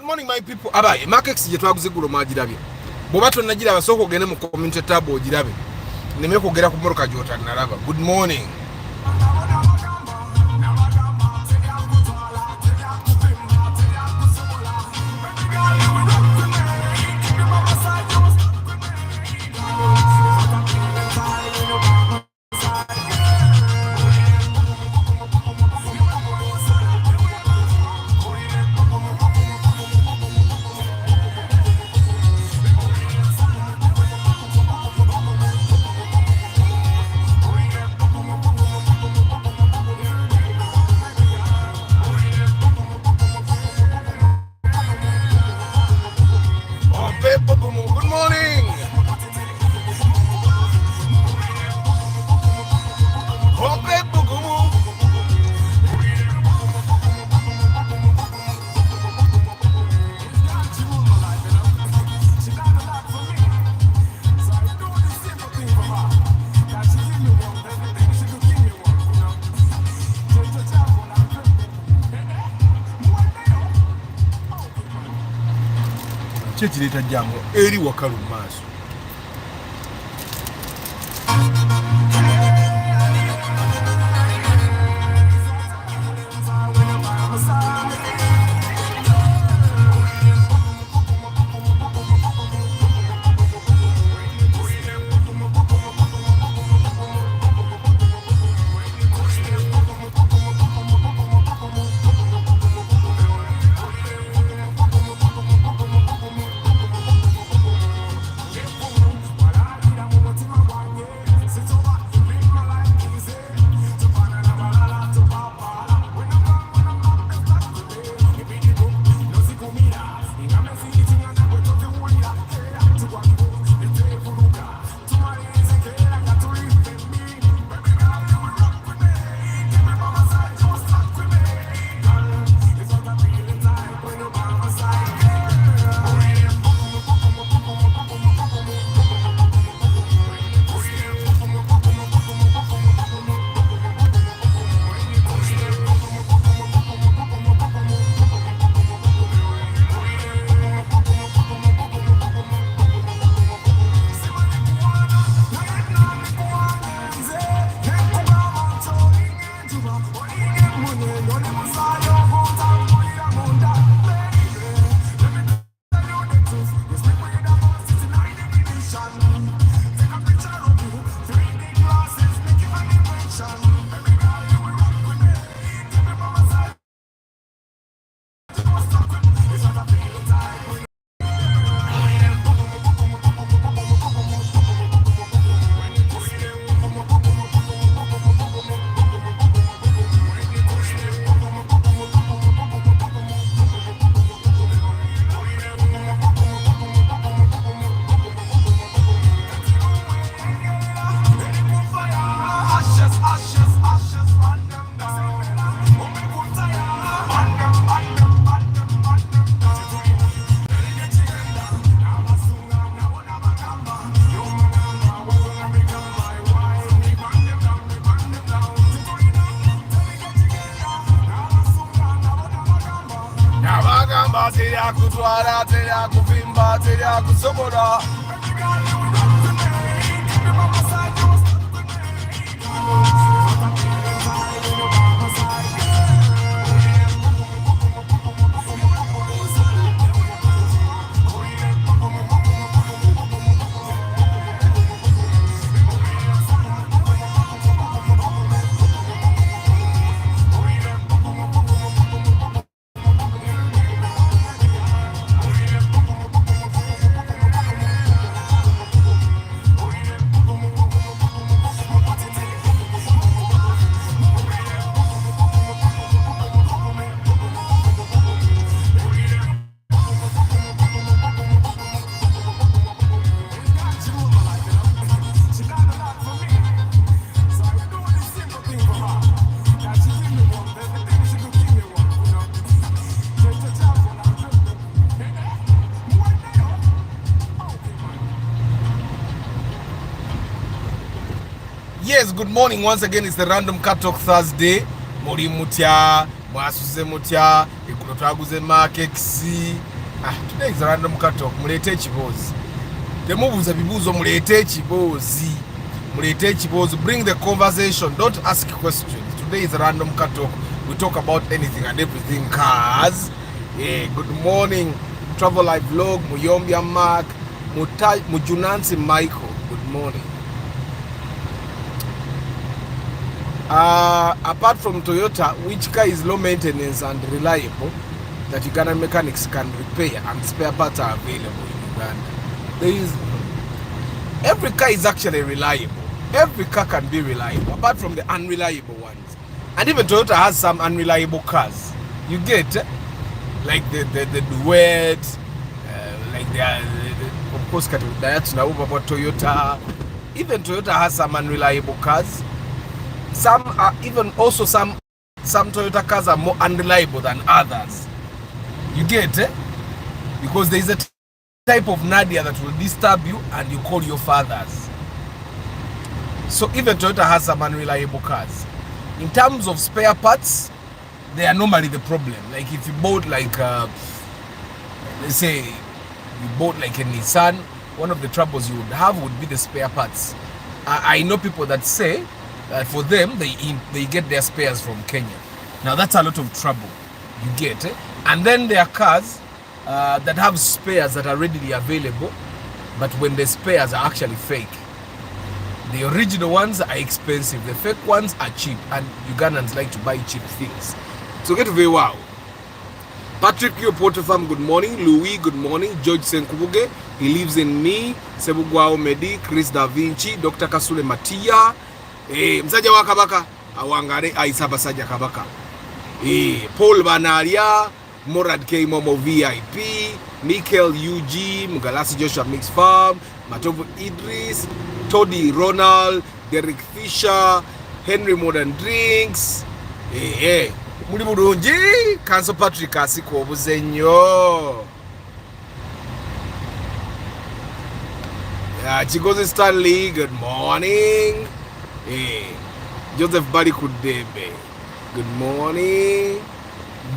morning, my people. Abaye, MarkX je twaguze gulo magirabye. Boba tonnagira basoko gene mu community tab ogirabe. Neme kugera ku moroka jota naraba. Good morning. Good morning. Chechireta jambo eri wakalu maso. Teria kutwara, teria kuvimba, teria kusobora. Yes, good morning. Once again, it's the Random Cat Talk Thursday. Muri mutya, mwasuze mutya, ikulo twaguze MarkX, Today is a random cut talk. Mulete chibozi. Temubuuza bibuuzo mulete chibozi. Mulete chibozi. Bring the conversation. Don't ask questions. Today is a random cut talk. We talk about anything and everything. Cars. Yeah, good morning. Travel Live Vlog. Muyombia Mark. Mujunansi Michael. Good morning. Apart from Toyota, which car is low maintenance and reliable that Ugandan mechanics can repair and spare parts are available in Uganda? Every car is actually reliable. Every car can be reliable, apart from the unreliable ones. And even Toyota has some unreliable cars. You get like the Duet, like of course that's now about Toyota. Even Toyota has some unreliable cars. Some are even also some Toyota cars are more unreliable than others. You get because there is a type of nadia that will disturb you and you call your fathers. So even Toyota has some unreliable cars. In terms of spare parts, they are normally the problem. Like if you bought like let's say you bought like a Nissan, one of the troubles you would have would be the spare parts. I know people that say for them they get their spares from Kenya. Now that's a lot of trouble. You get and then there are cars that have spares that are readily available, but when the spares are actually fake. The original ones are expensive, the fake ones are cheap, and Ugandans like to buy cheap things. So get very wow. Patrick Yopoto Farm, good morning. Louis, good morning. George Senkubuge, he lives in me. Sebugwao Medi, Chris Da Vinci, Dr. Kasule Matia, Msaja wa Kabaka, Awangare Aisaba Saja Kabaka, Paul Banaria, Morad K Momo VIP, Michael UG, Mugalasi Joshua Mix Farm, Matovu Idris, Toddy Ronald, Derek Fisher, Henry Modern Drinks, Muri Murunji, Council Patrick Asiko Obuzenyo. Chigozi Stanley, good morning. Joseph Bari Kudebe, good morning.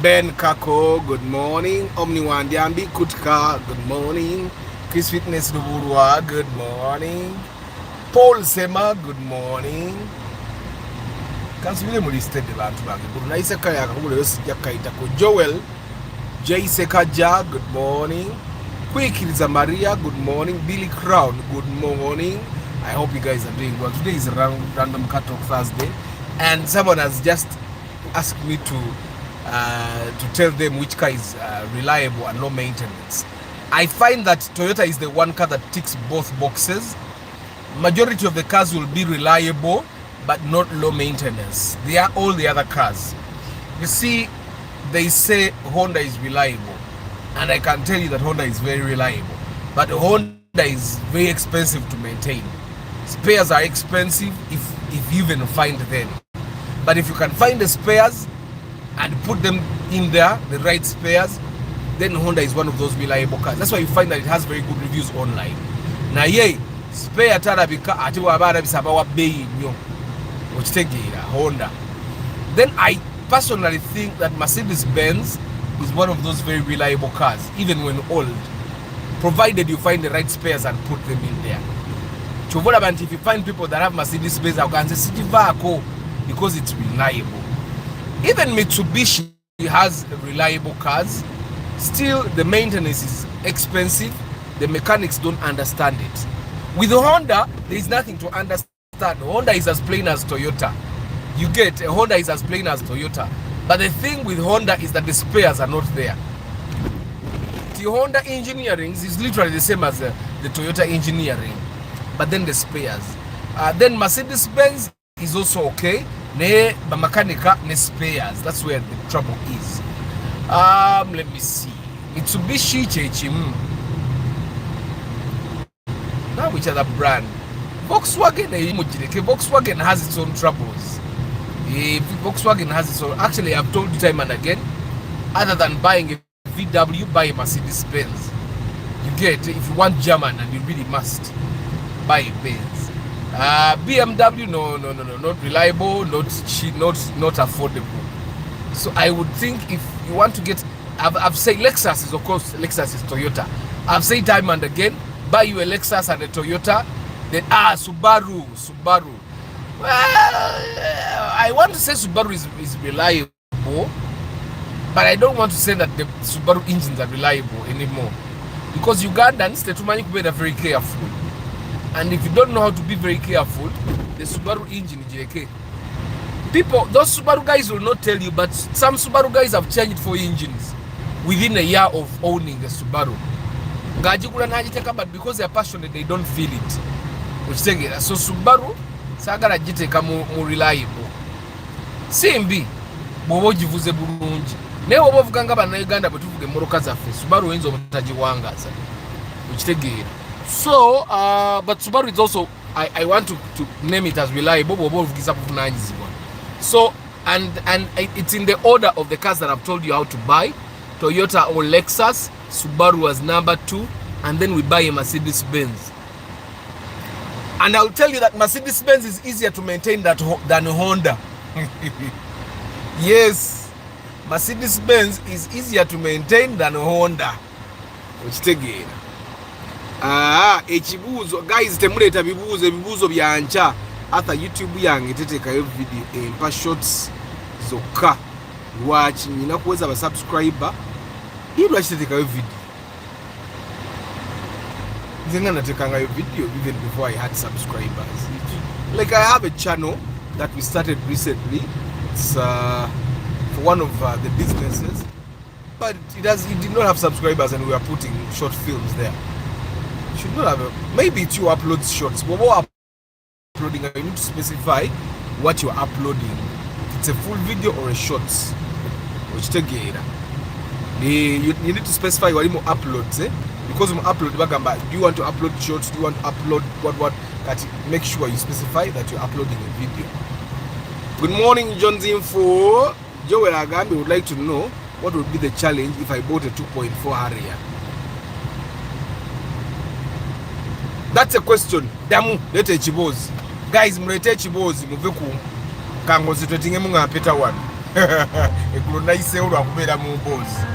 Ben Kako, good morning. Omni Wandiambi Kutka, good morning. Chris Fitness Nuburwa, good morning. Paul Sema, good morning. Kansubile muliste de bantu bange. Kuna iseka ya kakule yosi jakaita ko Joel J Sekaja, good morning. Kwikiriza Maria, good morning. Billy Crown, good morning. I hope you guys are doing well. Today is a random cut talk Thursday, and someone has just asked me to tell them which car is reliable and low maintenance. I find that Toyota is the one car that ticks both boxes. Majority of the cars will be reliable, but not low maintenance. They are all the other cars. You see, they say Honda is reliable, and I can tell you that Honda is very reliable, but Honda is very expensive to maintain. Spares are expensive if you even find them. But if you can find the spares and put them in there, the right spares, then Honda is one of those reliable cars. That's why you find that it has very good reviews online. Na ye spare tarabika ati wabara bisaba wa bei nyo ochitegera Honda. Then I personally think that Mercedes-Benz is one of those very reliable cars, even when old, provided you find the right spares and put them in there. If you find people that have Mercedes-Benz, I can say because it's reliable. Even Mitsubishi has reliable cars. Still, the maintenance is expensive. The mechanics don't understand it. With Honda, there is nothing to understand. Honda is as plain as Toyota. You get Honda is as plain as Toyota. But the thing with Honda is that the spares are not there. The Honda engineering is literally the same as the Toyota engineering. But then the spares. Then Mercedes-Benz is also okay. Ne mechanica, ne spares. That's where the trouble is. Let me see. Mitsubishi Chechim. Now which other brand? Volkswagen. Volkswagen has its own troubles. Volkswagen has its own. Actually, I've told you time and again. Other than buying a VW, buy a Mercedes-Benz. You get if you want German, and you really must buy a Benz. BMW, no, not reliable, not cheap, not affordable. So I would think if you want to get I've said Lexus is, of course, Lexus is Toyota. I've said time and again, buy you a Lexus and a Toyota. Then Subaru. Well, I want to say Subaru is reliable, but I don't want to say that the Subaru engines are reliable anymore, because Ugandans, the Tumani are very careful, and if you don't know how to be very careful, the Subaru engine is JK. People, those Subaru guys will not tell you, but some Subaru guys have changed 4 engines within a year of owning the Subaru. But because they're passionate, they don't feel it. So Subaru, sagala jiteka more reliable. CMB, bobo jivuze bulungi. Ne obo vuganga bana Uganda batuvuge moroka zaffe. Subaru wenzo mutajiwangaza. Ukitegeera. So, but Subaru is also, I want to name it as reliable. Bobo vugiza bufunanyizibwa. So, and it's in the order of the cars that I've told you how to buy. Toyota or Lexus, Subaru was number 2, and then we buy a Mercedes-Benz. And I'll tell you that Mercedes-Benz is easier to maintain than Honda. Yes, Mercedes-Benz is easier to maintain than Honda. Which again. Echibuzo guys, temuleta bibuzo byancha ata YouTube yange tetekayo video empa shorts zokka watch nyina kuweza ba subscriber ibula chitetekayo video. Nzenga natekanga yo video even before I had subscribers. Like I have a channel that we started recently. It's for one of the businesses, but it did not have subscribers, and we are putting short films there. You should not have maybe it's you upload shorts, but what uploading, you need to specify what you're uploading. If it's a full video or a shorts, which take it. You need to specify what you uploads, because you upload bagamba. Do you want to upload shorts? Do you want to upload what? That make sure you specify that you're uploading a video. Good morning, John's Info. Joel Agambi would like to know what would be the challenge if I bought a 2.4 Harrier. That's a question. Damu, lete chibozi. Guys, mlete chibozi muveku kangozi twetinge munga peta one. Ekulona ise ulu akubera mu bozi.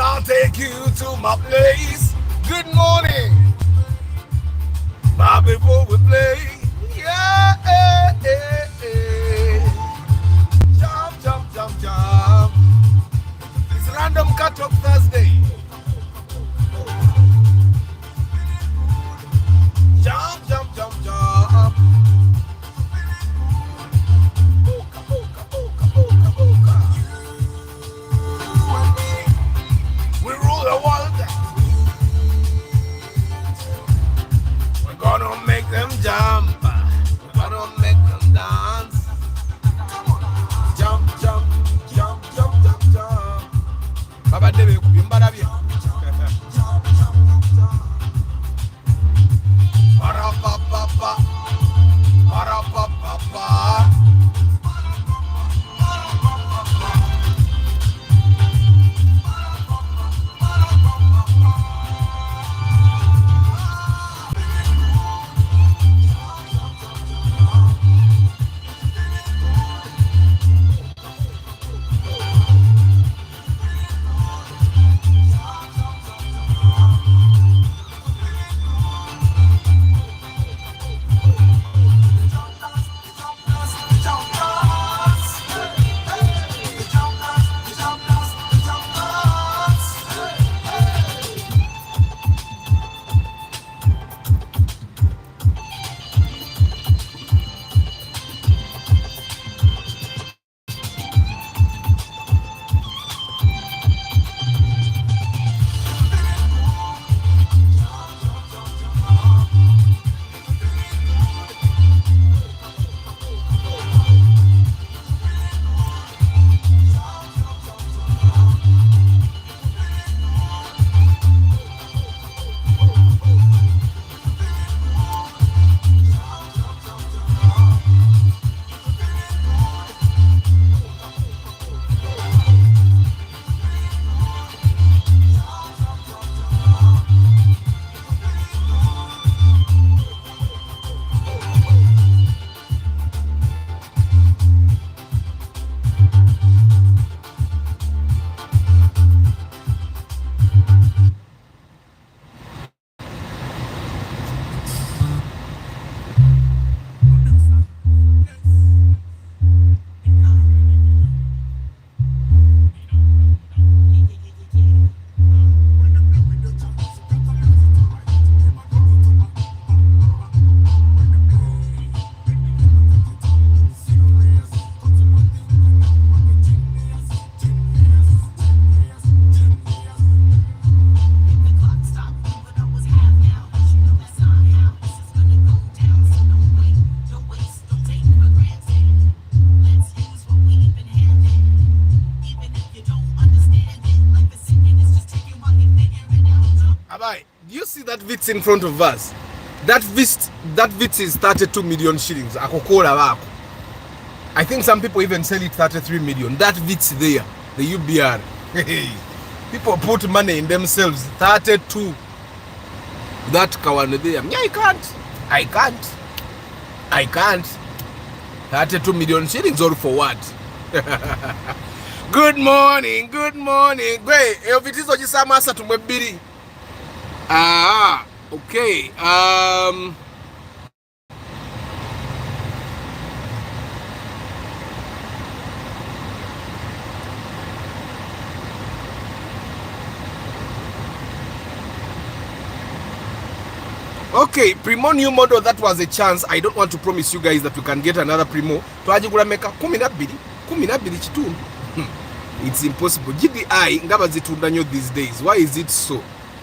I'll take you to my place. Good morning. But before we play, yeah, jump, jump, jump, jump. It's random cut-off Thursday. Jump, jump, jump, jump. We rule the world. We're gonna make them jump. We're gonna make them dance. Jump, jump, jump, jump, jump, jump. Baba Debe kubimbara bia. Para pa pa pa. Para pa pa pa. Abai, do you see that VITS in front of us? That VITS is 32 million shillings. I think some people even sell it 33 million. That VITS there, the UBR. People put money in themselves. 32. That kawan there. Yeah, I can't. 32 million shillings all for what? Good morning. Gwe, evitizo jisamasa tumwebiri. Okay. Okay, Primo new model, that was a chance. I don't want to promise you guys that we can get another Primo. Twajigula meka 12 chitundu. It's impossible. GDI ngaba zitunda nyo these days. Why is it so?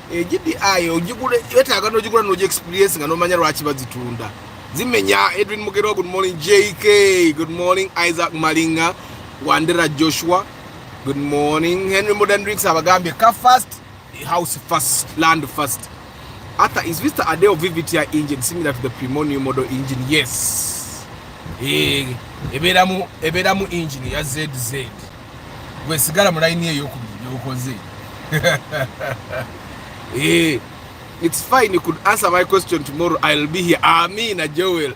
GDI ojigule yetaaga nojigula noje experience nga nomanya lwaki bazitunda. Zimenya. Edwin Mugero, good morning. JK, good morning. Isaac Malinga, Wandera Joshua, good morning. Henry Modern Drinks abagambye car first, house first, land first. Ata, is Vista a day of VVTI engine similar to the Primo new model engine? Yes. Ebedamu engine ya ZZ. We sigara mu line eyo yokoze. It's fine, you could answer my question tomorrow. I'll be here. Amina Joel.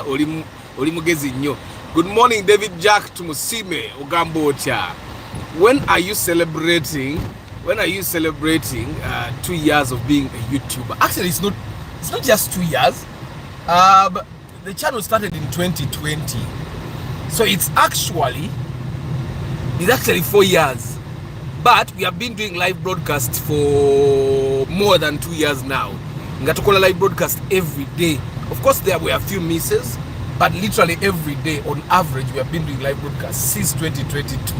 Oli mugezi nnyo. Good morning David Jack Tumusime Ogambocha. When are you celebrating 2 years of being a YouTuber? Actually, it's not just 2 years. The channel started in 2020, so it's actually 4 years. But we have been doing live broadcasts for more than 2 years now. Ngatukola live broadcast every day. Of course, there were a few misses, but literally every day, on average, we have been doing live broadcasts since 2022.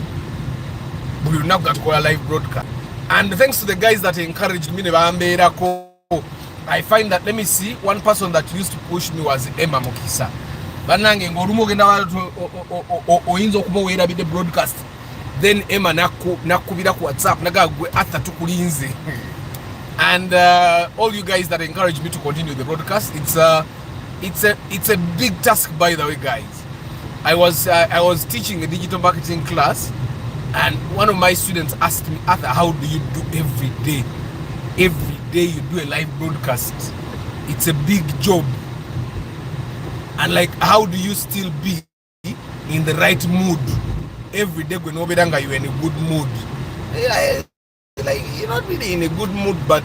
We will now ngatukola live broadcast. And thanks to the guys that encouraged me, I find that, let me see, one person that used to push me was Emma Mokisa. The broadcast. Then Emma nakubira ku WhatsApp nagagwe ata tukulinze. And all you guys that encouraged me to continue the broadcast, it's a big task, by the way, guys. I was teaching a digital marketing class. And one of my students asked me, Arthur, how do you do every day? Every day you do a live broadcast. It's a big job. And like, how do you still be in the right mood? Every day when you're in a good mood. Like, you're not really in a good mood, but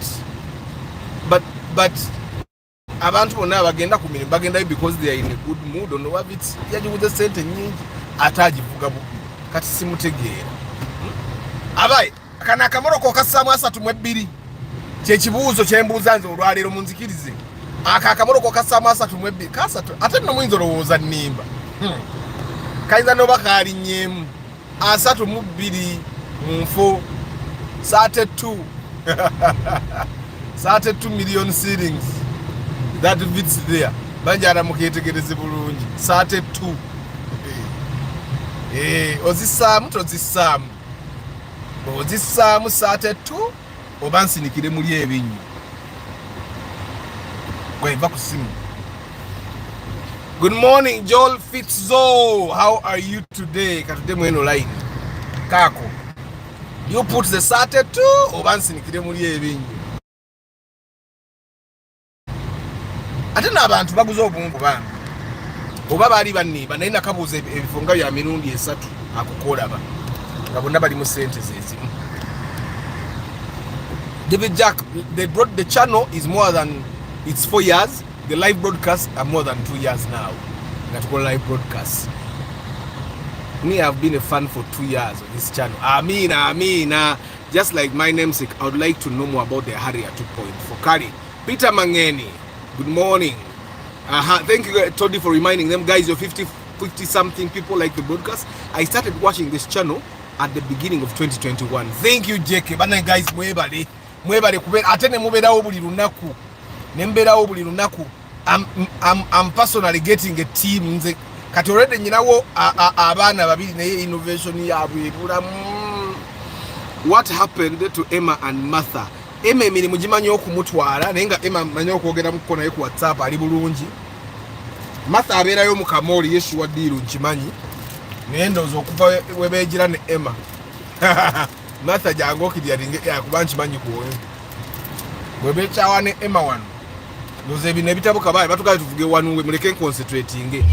abantu bonna bagenda ku mirimu bagenda because they are in a good mood. Ono wabiti yajibuze sente nyingi atagivuga bubi kati simutegeera. Abaye kana akamoroko kasaamu 32 kyekibuuzo kyembuuza nze olwaleero munzikirize. Akamoroko kasaamu 32 kasatu ate nno muyinza olowooza nnimba. Kayinza noba kaalinnyeemu 32 mu 4 32 million shillings. That fits there. Banjara muketegereze bulungi 32. Ozisaamu tozisaamu. Ozisaamu 32 oba nsinikire muli ebinyu. Gweva ku simu. Good morning Joel Fitzzo. How are you today? Katude mweno line. Kako. You put the 32 oba nsinikire muli ebinyu. Ate n'abantu baguze obungu bange. Oba bali banniba naye nakabuuza ebifunga bya mirundi 3 akukolaba. Nga bonna bali mu sente zezimu. David Jack, the channel is more than, it's 4 years. The live broadcasts are more than 2 years now. Ngatukola live broadcasts. Me, I've been a fan for 2 years on this channel. Amina. Just like my namesake, I would like to know more about the Harrier 2.4 Kari. Peter Mangeni, good morning. Thank you, Toddy, for reminding them. Guys, you're 50 something people like the broadcast. I started watching this channel at the beginning of 2021. Thank you, JK. Bana guys, mwebale kubera atene muberawo buli lunaku. Nemberawo buli lunaku. I'm personally getting a team. Nze kati already nyinawo abana babiri naye innovation yabwe ebula. What happened to Emma and Martha? Emma emirimu gimanyi okumutwala naye nga Emma manyi okwogera muko naye ku WhatsApp ali bulungi. Martha abeerayo mu kamooli Yeshua Diru nkimanyi naye ndowooza okuva we beegira ne Emma Martha jangu okiryalinge kuba nkimanyi kuwoyo we beekyawa ne Emma wano ndowooza ebino ebitabuka baali batugaye tuvuge wano we muleke nconcentratinge.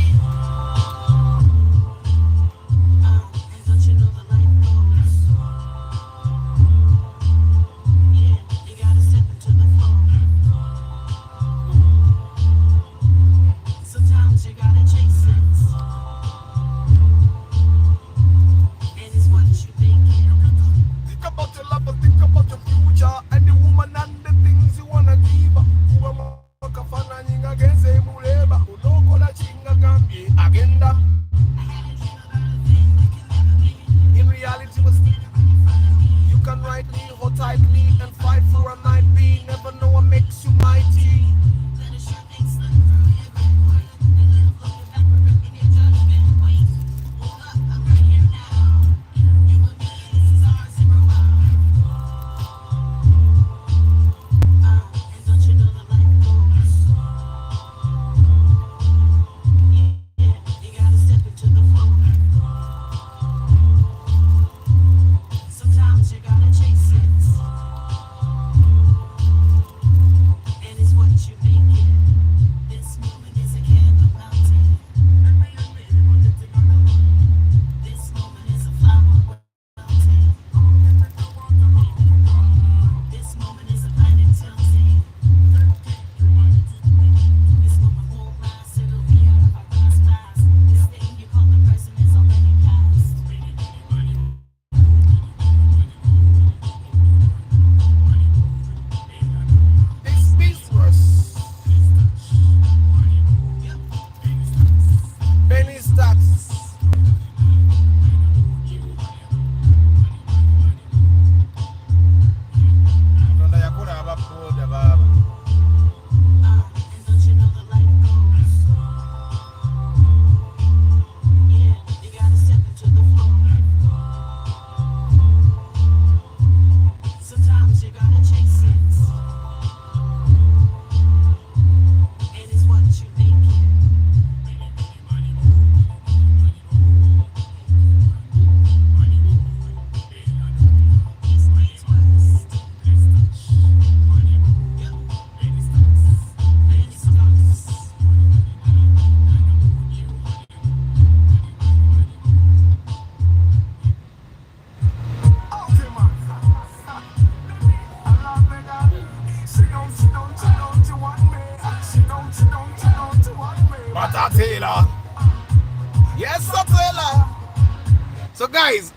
So guys,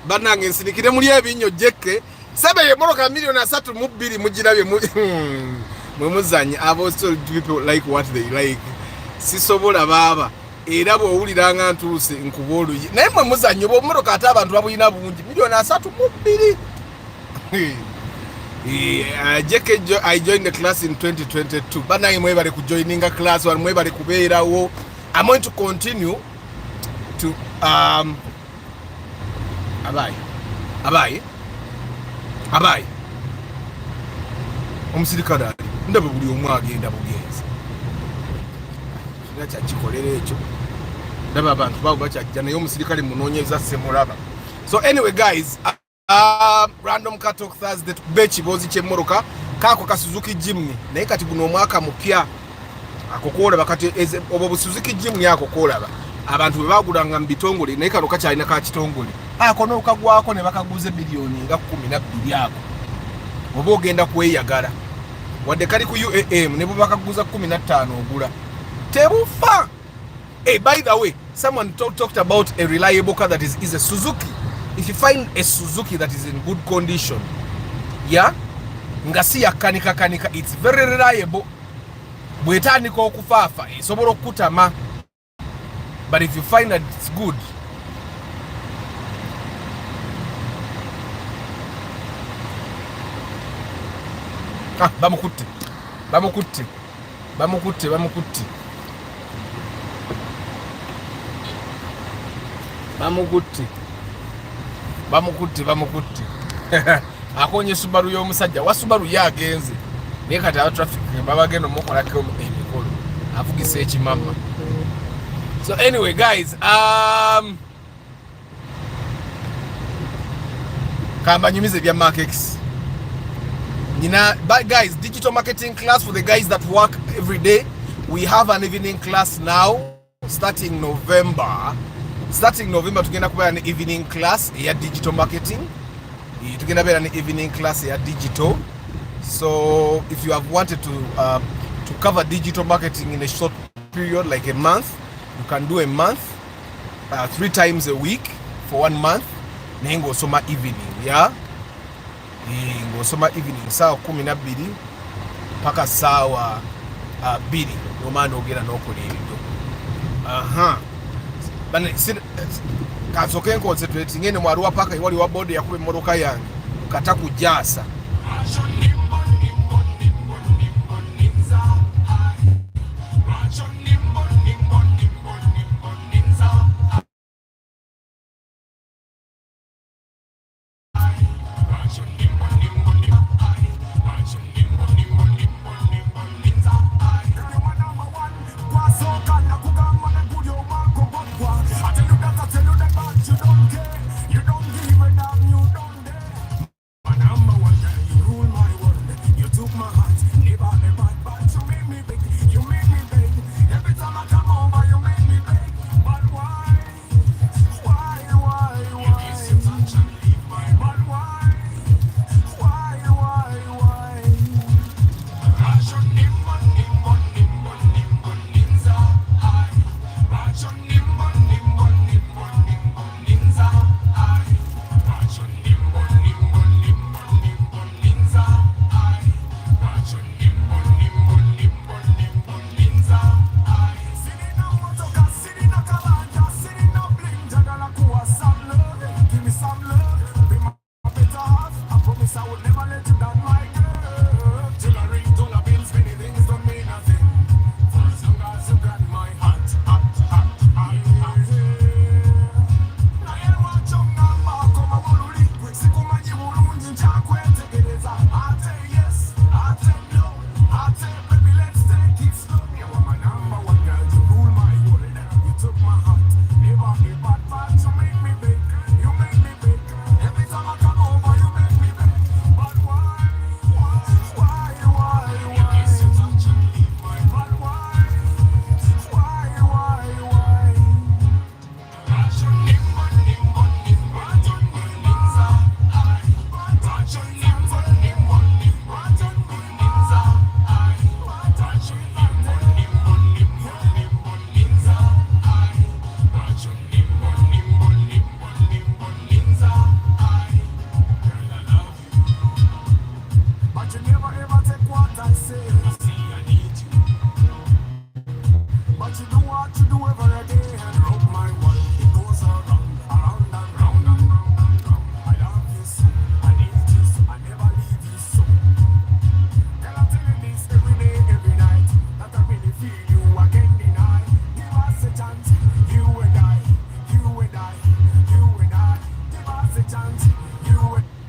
banange nsinikire muli ebinyo jeke sebe ye moroka milioni 3.2 mugirabye mwe muzanye abo still people like what they like sisobola baba era bwo uliranga ntuse nkubolu naye mwe muzanye bo moroka ata abantu babuyina bungi milioni 3.2 jeke I joined the class in 2022 banange mwe bale ku joininga class wali mwe bale kubeerawo. I'm going to continue to abaye omusirikale ndaba buli omu agenda bugenzi kina kyakikolera ekyo ndaba abantu babo bakyajja naye omusirikale munoonyeza semulaba. So anyway guys, random car talk Thursday tukube ekibuuzi ky'emmoroka kaako ka Suzuki Jimny naye kati guno omwaka mupya akokoolaba kati obwo busuzuki Jimny akokoolaba abantu bwe bagulanga mu bitongole naye kano kakyalina ka kitongole ako n'okagwako ne bakaguze bilioni nga 12 ako oba ogenda kweyagala wadde kali ku UAM ne bwe bakaguza 15 ogula tebufa. Hey, by the way, someone talked about a reliable car that is a Suzuki. If you find a Suzuki that is in good condition, yeah, nga si kanika, it's very reliable. Bwetandika okufaafa esobola okutama, but if you find that it's good, bamukutte akonye Subaru y'omusajja wa Subaru yagenze naye kati aba traffic babagenda omukolako emikolo avugisa ekimama. So anyway guys, kamba nyumize bya MarkX. But guys, digital marketing class for the guys that work every day. We have an evening class now starting November. Tugenda kuba an evening class ya digital marketing. Tugenda kuba an evening class ya digital. So if you have wanted to cover digital marketing in a short period, like a month, you can do a month, 3 times a week for 1 month. Nengo soma evening, yeah. Ngo soma evening sawa 12 paka sawa 2 nomano ogera nokolero. Bane kasoke concentrate ngene mwaruwa paka iwali wa body yakube moroka yange kata kujasa.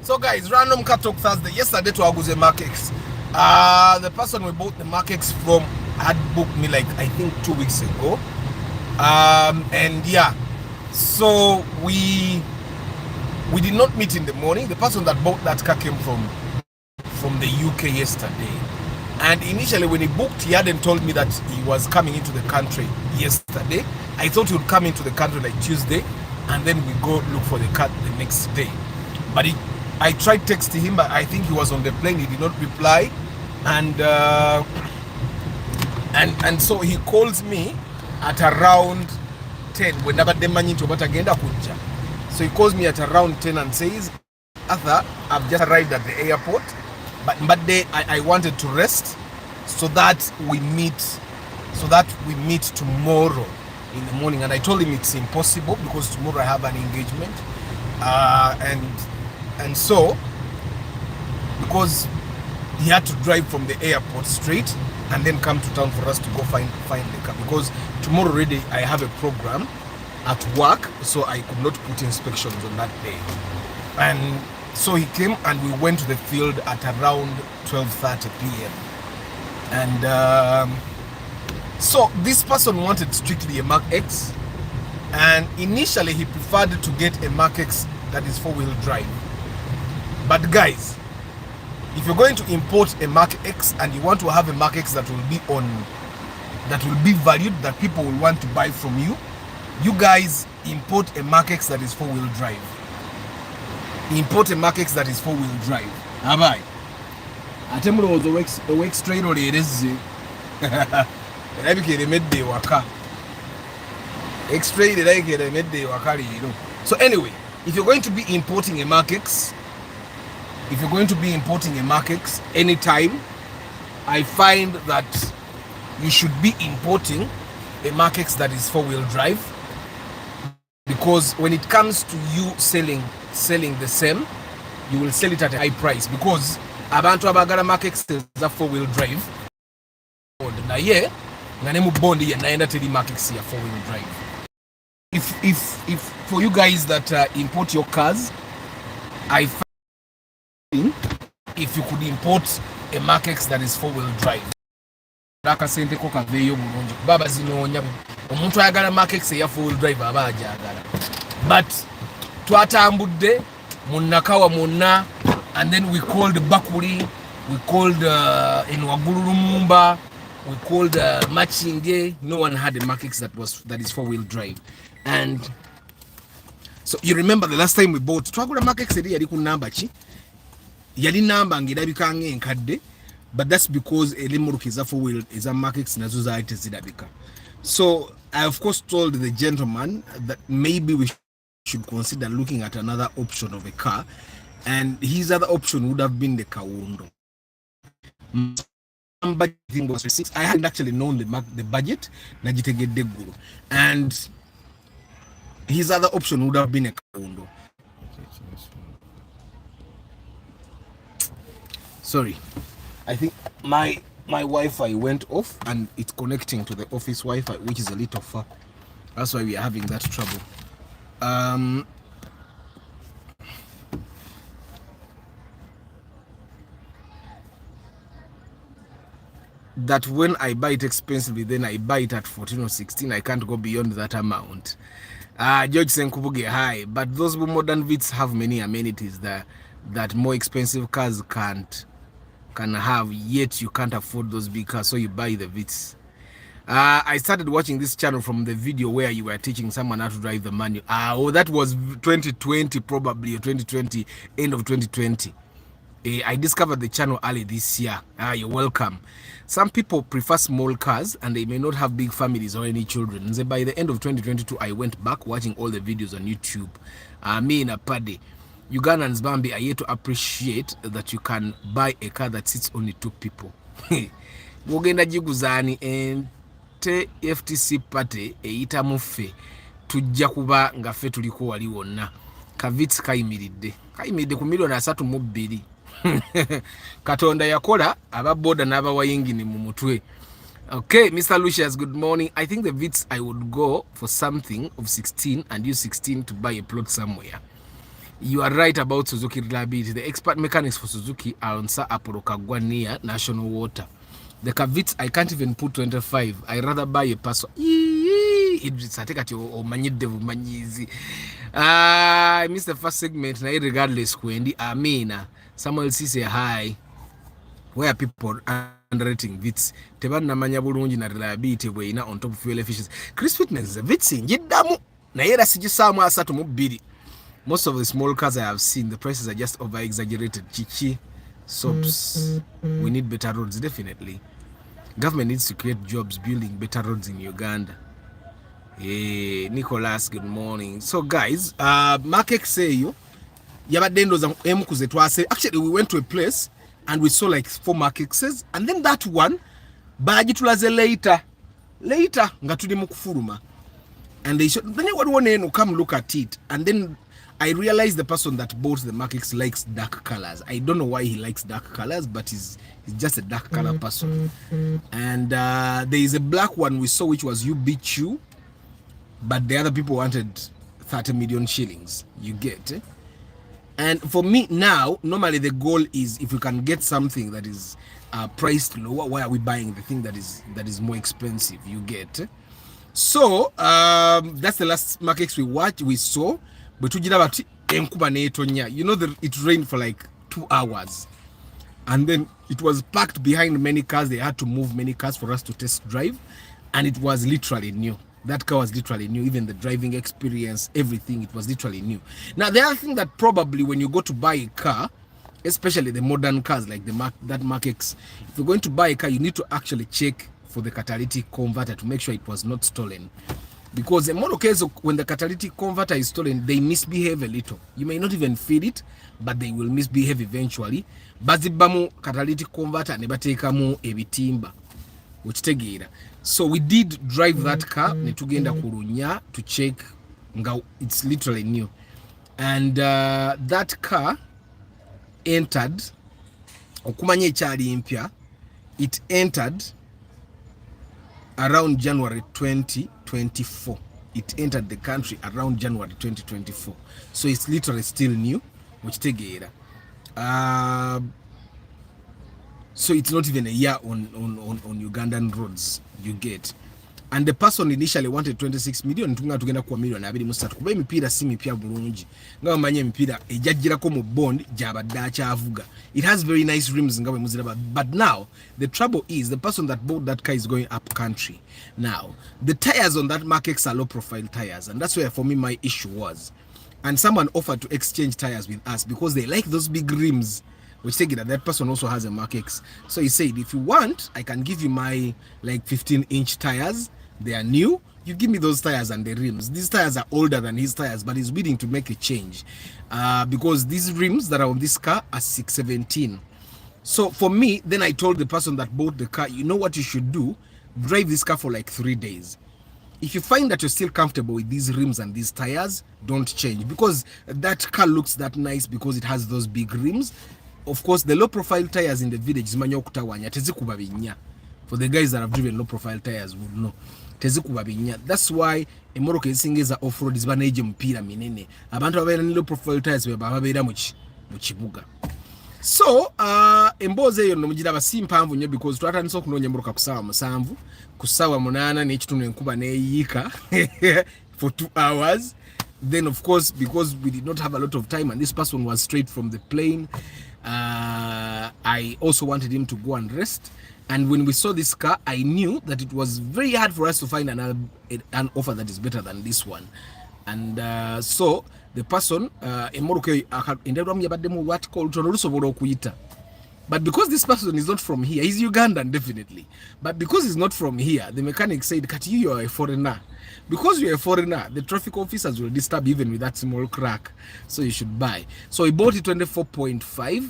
So guys, random car talk Thursday. Yesterday to Aguze MarkX. The person we bought the MarkX from had booked me like I think 2 weeks ago. And yeah, so we did not meet in the morning. The person that bought that car came from the UK yesterday. And initially when he booked, he hadn't told me that he was coming into the country yesterday. I thought he would come into the country like Tuesday and then we go look for the car the next day. But I tried texting him, but I think he was on the plane. He did not reply, and so he calls me at around 10. Whenever the man into what agenda kunja, so he calls me at around 10 and says, "Arthur, I've just arrived at the airport, but I wanted to rest, so that we meet tomorrow in the morning." And I told him it's impossible because tomorrow I have an engagement, and so because he had to drive from the airport straight and then come to town for us to go find the car, because tomorrow already I have a program at work, so I could not put inspections on that day. And So he came and we went to the field at around 12:30 p.m. And so this person wanted strictly a MarkX, and initially he preferred to get a MarkX that is 4-wheel drive. But guys, if you're going to import a MarkX and you want to have a MarkX that will be valued, that people will want to buy from you, you guys import a MarkX that is 4-wheel drive. Import a MarkX that is 4-wheel drive. Abai. Atemulo the work straight or it is. Waka. Extra waka. So anyway, if you're going to be importing a MarkX, anytime, I find that you should be importing a MarkX that is 4-wheel drive, because when it comes to you selling the same, you will sell it at a high price, because abantu abagala MarkX is a 4-wheel drive na ye nganemu bondi ya naenda teli MarkX ya 4-wheel drive. If for you guys that import your cars, I find if you could import a MarkX that is 4-wheel drive, akasente ko kaveyo bulungi baba zinoonya omuntu ayagala MarkX ya 4-wheel drive aba ajagala. But twatambudde munnakawa munna, and then we called Bakuli, we called Enwagulu Lumumba, we called Machinge. No one had a MarkX that is 4-wheel drive. And so you remember the last time we bought twagula MarkX eri yali ku namba ki, yali namba ngirabika nkadde, but that's because elimuruka is a 4-wheel is a MarkX nazo zaite zirabika. So I of course told the gentleman that maybe we should consider looking at another option of a car, and his other option would have been the Kawundo. Budgeting was 6. I hadn't actually known the budget, and his other option would have been a Kawundo. Sorry, I think my Wi-Fi went off and it's connecting to the office Wi-Fi, which is a little far. That's why we are having that trouble. That when I buy it expensively, then I buy it at 14 or 16. I can't go beyond that amount. George Senkubuge, hi. But those modern Vits have many amenities that more expensive cars can have, yet you can't afford those big cars, so you buy the Vits. I started watching this channel from the video where you were teaching someone how to drive the manual. That was 2020 probably, or 2020, end of 2020. I discovered the channel early this year. You're welcome. Some people prefer small cars and they may not have big families or any children. So by the end of 2022, I went back watching all the videos on YouTube. Me in a party. Ugandans Bambi are here to appreciate that you can buy a car that sits only 2 people. Wogenda jiguzani ente FTC party eita mufe tujja kuba nga ffe tuliko wali wonna. Kavits kayimiridde ku milioni 3.2. Katonda yakola ababoda n'abawayingini mu mutwe. Okay, Mr. Lucius, good morning. I think the Vits I would go for something of 16 and use 16 to buy a plot somewhere. You are right about Suzuki reliability. The expert mechanics for Suzuki are on Sir Apollo Kagwa near National Water. The Kavits I can't even put 25. I rather buy a person. It's at your manyide manyizi. I missed the first segment. Regardless, Kwendi Amina. Samuel C say hi. Where are people underrating Vits? Teban na manya bulungi na reliability we ina on top of fuel efficiency. Chris Fitness Vits njidamu na yera sijisamu asatu mu 2. Most of the small cars I have seen, the prices are just over exaggerated. Chichi, soaps. We need better roads, definitely. Government needs to create jobs building better roads in Uganda. Hey, Nicholas, good morning. So guys, MarkX say you actually we went to a place and we saw like 4 MarkXs, and then that one bajitulaze later ngatuli mukufuruma, and they showed, then you come look at it, and then I realized the person that bought the MarkX likes dark colors. I don't know why he likes dark colors, but he's just a dark color person. And there is a black one we saw which was UBQ, but the other people wanted 30 million shillings. You get And for me now, normally the goal is if you can get something that is priced lower, why are we buying the thing that is more expensive? You get. So that's the last MarkX we saw. But you know, it rained for like 2 hours. And then it was packed behind many cars. They had to move many cars for us to test drive. And it was literally new. That car was literally new. Even the driving experience, everything, it was literally new. Now, the other thing that probably when you go to buy a car, especially the modern cars like that MarkX, if you're going to buy a car, you need to actually check for the catalytic converter to make sure it was not stolen. Because in most cases, when the catalytic converter is stolen, they misbehave a little. You may not even feel it, but they will misbehave eventually. Bazibamu catalytic converter nebatekamu ebitimba. So we did drive that car netugenda kurunya to check it's literally new. And that car entered okumanya ekyali mpya, it entered around January 2024. It entered the country around January 2024. So it's literally still new. So it's not even a year on Ugandan roads, you get. And the person initially wanted 26 million, tunga tugenda kwa million abiri musatu. Kuba emipira si mipya bulungi. Nga manye emipira ejajjirako mu bond jabadde akyavuga. It has very nice rims nga bwe muziraba. But now the trouble is the person that bought that car is going up country. Now the tires on that MarkX are low profile tires, and that's where for me my issue was. And someone offered to exchange tires with us because they like those big rims. Which take it that that person also has a MarkX. So he said, if you want, I can give you my like 15-inch tires. They are new. You give me those tires and the rims. These tires are older than his tires, but he's willing to make a change because these rims that are on this car are 617. So for me, then I told the person that bought the car, you know what you should do? Drive this car for like 3 days. If you find that you're still comfortable with these rims and these tires, don't change, because that car looks that nice because it has those big rims. Of course, the low profile tires in the village is manyo kutawanya tezikuba binya. For the guys that have driven low profile tires would know. Tezikuba binya. That's why emoroka ezingeza off-road is baneje mpira minene. Abantu abaira ni low profile tires baba babeera mu kibuga. So, emboze eyo no mugira basimpanvu nnyo because twatandise okunoonya emoroka kusawa 7 kusawa 8 n'ekitundu enkuba neeyiika for 2 hours. Then of course, because we did not have a lot of time and this person was straight from the plane, I also wanted him to go and rest. And when we saw this car, I knew that it was very hard for us to find an offer that is better than this one. And so the person but because this person is not from here, he's Ugandan definitely, but because he's not from here, the mechanic said, Kati, you are a foreigner. Because you're a foreigner, the traffic officers will disturb even with that small crack, so you should buy. So he bought it 24.5.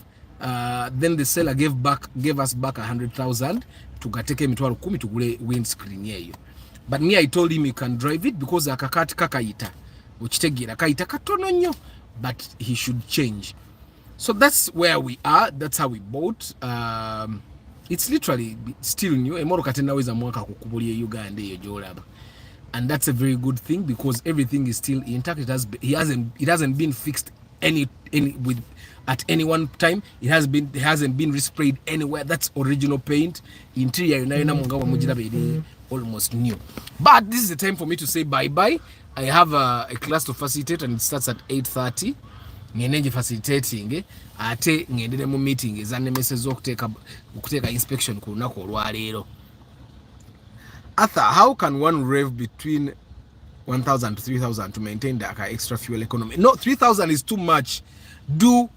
Then the seller gave us back 100,000 to gateke emitwalo 10 tugule windscreen yeyo. But me, I told him you can drive it because akakati kakayita ukitegira kayita katono nnyo, but he should change. So that's where we are. That's how we bought. It's literally still new. Emoroka tenaweza mwaka kukubulia Uganda eyo jolaba. And that's a very good thing because everything is still intact. It hasn't been fixed at any one time. It hasn't been resprayed anywhere. That's original paint. Interior almost new. But this is the time for me to say bye-bye. I have a class to facilitate and it starts at 8:30. Ngenenje facilitating ate ngendere mu meeting ezanemeseza okuteeka inspection ku lunaku olwaleero. Arthur, how can one rev between 1,000 to 3,000 to maintain the extra fuel economy? No, 3,000 is too much. Do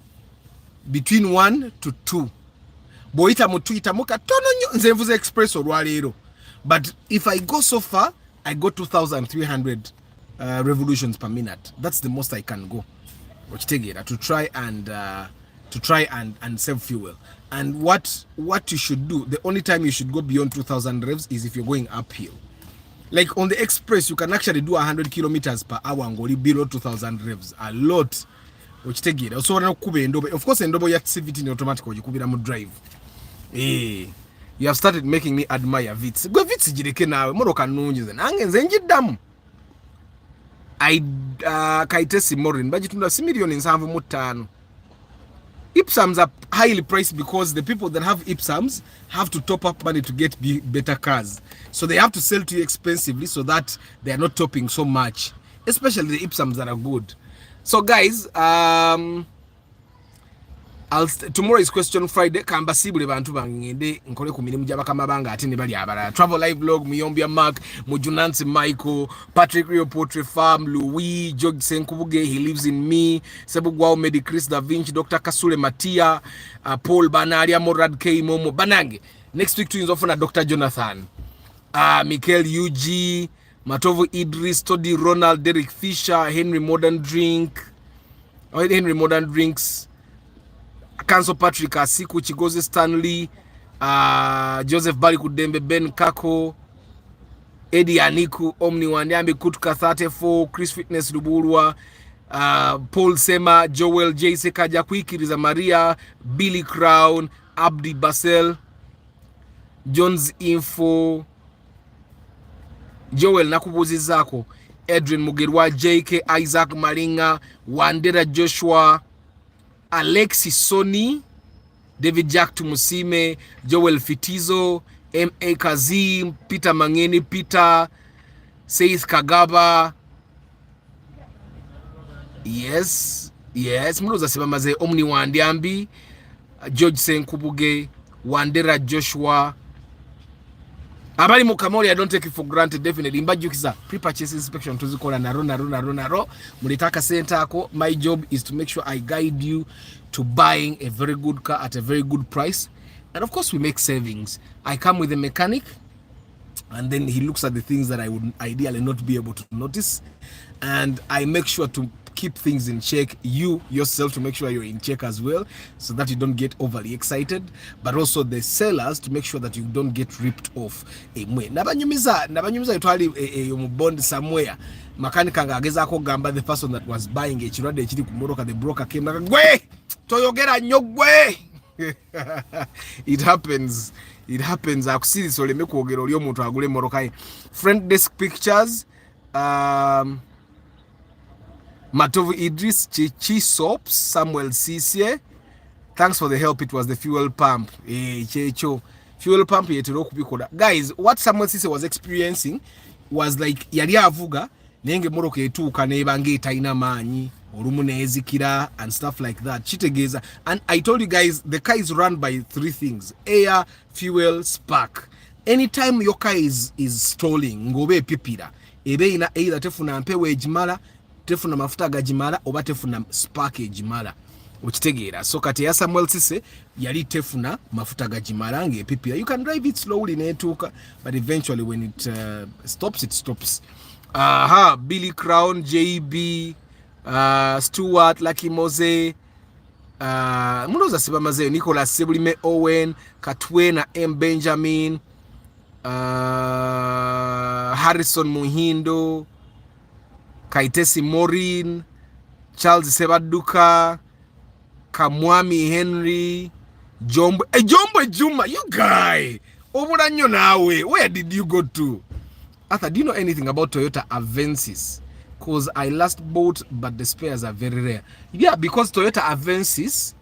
between 1 to 2. Boita mutuita muka tono nyo nze mvuze express olwaleero. But if I go so far, I go 2,300 revolutions per minute. That's the most I can go. To try and save fuel. And what you should do, the only time you should go beyond 2,000 revs is if you're going uphill. Like on the express, you can actually do 100 kilometers per hour and go below 2,000 revs. A lot. So of course, endobo ya CVT ni automatic ojikubira mu drive. You have started making me admire Vitz. Go Vitz jireke nawe moroka nungi ze nange nze njiddamu. Kaitesi morin bajitunda si million 7.5 Ipsums are highly priced because the people that have Ipsums have to top up money to get better cars. So they have to sell to you expensively so that they are not topping so much, especially the Ipsums that are good. So guys, tomorrow is question Friday. Kamba sibule bantu bangende nkole ku mirimu gy'abakama banga ate ne bali abala. Travel live vlog Muyombya Mark, Mujunansi Michael, Patrick Rio Poultry Farm, Louis, George Senkubuge, he lives in me, Sebugwao Medi Chris Da Vinci, Dr. Kasule Matia, Paul Banaria, Morad K Momo Banange. Next week twins often Dr. Jonathan, Michael UG, Matovo Idris, Toddy Ronald, Derek Fisher, Henry Modern Drinks, Council Patrick Asiku, Chigoze Stanley, Joseph Bali Kudembe, Ben Kako, Eddie Aniku, Omni Wanyambi, Kutka 34, Chris Fitness Luburwa, Paul Sema, Joel J. Sekaja Kwiki, Riza Maria, Billy Crown, Abdi Basel, Jones Info, Joel Nakubuzi Zako, Edwin Mugerwa, JK, Isaac Maringa, Wandera Joshua, Alexis Sony, David Jack Tumusime, Joel Fitizo, M.A. Kazim, Peter Mangeni, Peter, Seith Kagaba. Yes. Muluza Sibamaze, Omni Wandiambi, George Senkubuge, Wandera Joshua. Abali Mukamori, I don't take it for granted, definitely. Mbajukiza, pre-purchase inspection, tuzikola naro. Mulitaka center ako. My job is to make sure I guide you to buying a very good car at a very good price. And of course, we make savings. I come with a mechanic, and then he looks at the things that I would ideally not be able to notice. And I make sure to keep things in check, you yourself to make sure you're in check as well, so that you don't get overly excited, but also the sellers to make sure that you don't get ripped off. Nabanyumiza yitwali bond somewhere, makanika ngageza ko gamba the person that was buying ekirwadde ekiri ku motoka, the broker came like, gwe toyogera nyogwe. It happens akusiriso leme kwogera oli omuntu agule motoka ye. Front desk pictures, Matovu Idris, Chichi Soaps, Samuel Sisye. Thanks for the help. It was the fuel pump. Fuel pump yetero kubikoda. Guys, what Samuel Sisye was experiencing was like yali avuga nenge moroka etuuka nebange etaina maanyi olumune ezikira and stuff like that. Chitegeza. And I told you guys, the car is run by 3 things: air, fuel, spark. Anytime your car is stalling, ngobe pipira, ebe ina either tefuna mpewe ejimala, tefuna mafuta gajimala, oba tefuna spark ejimala. Uchitegeera. So kati ya Samuel Sise yali tefuna mafuta gajimala nge pipira. You can drive it slowly netuka, but eventually when it stops, it stops. Billy Crown, JB, Stuart, Lucky Mose, munoza sibamaze, Nicholas Sebulime Owen, Katwena M. Benjamin, Harrison Muhindo, Kaitesi Morin, Charles Sebaduka, Kamwami Henry, Jombo Juma, you guy, Oburanyo nawe, where did you go to? Arthur, do you know anything about Toyota Avensis? Because I last bought, but the spares are very rare. Yeah, because Toyota Avensis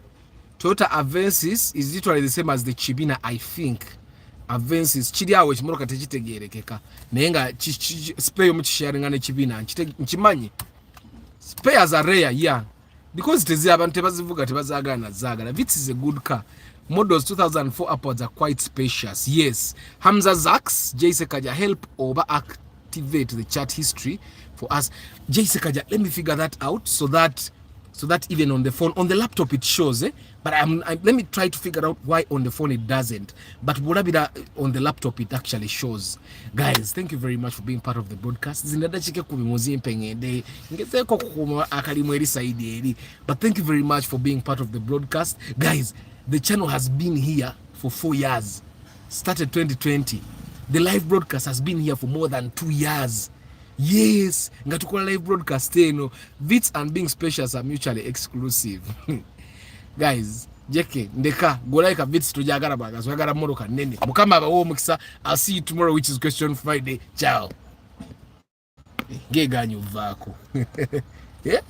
is literally the same as the Chibina, I think. Avensis, Chidia which Moroka Tejitegere Keka. Nenga spare much sharing on Chibina, Chimanyi. Spares are rare, yeah. Because it is Zaga. This is a good car. Models 2004 upwards are quite spacious. Yes. Hamza Zax, Sekaja, help over activate the chat history for us. Sekaja, let me figure that out so that even on the phone, on the laptop it shows, but let me try to figure out why on the phone it doesn't. But Burabida on the laptop it actually shows. Guys, thank you very much for being part of the broadcast. But thank you very much for being part of the broadcast. Guys, the channel has been here for 4 years. Started 2020. The live broadcast has been here for more than 2 years. Yes, ngatukola live broadcast eno. Vits and being spacious are mutually exclusive. Guys, jeke ndeka go like a vits to jagara baga so jagara moroka nene. Mukama abawo mukisa. I'll see you tomorrow, which is question Friday. Ciao. Geganyu vako. Yeah.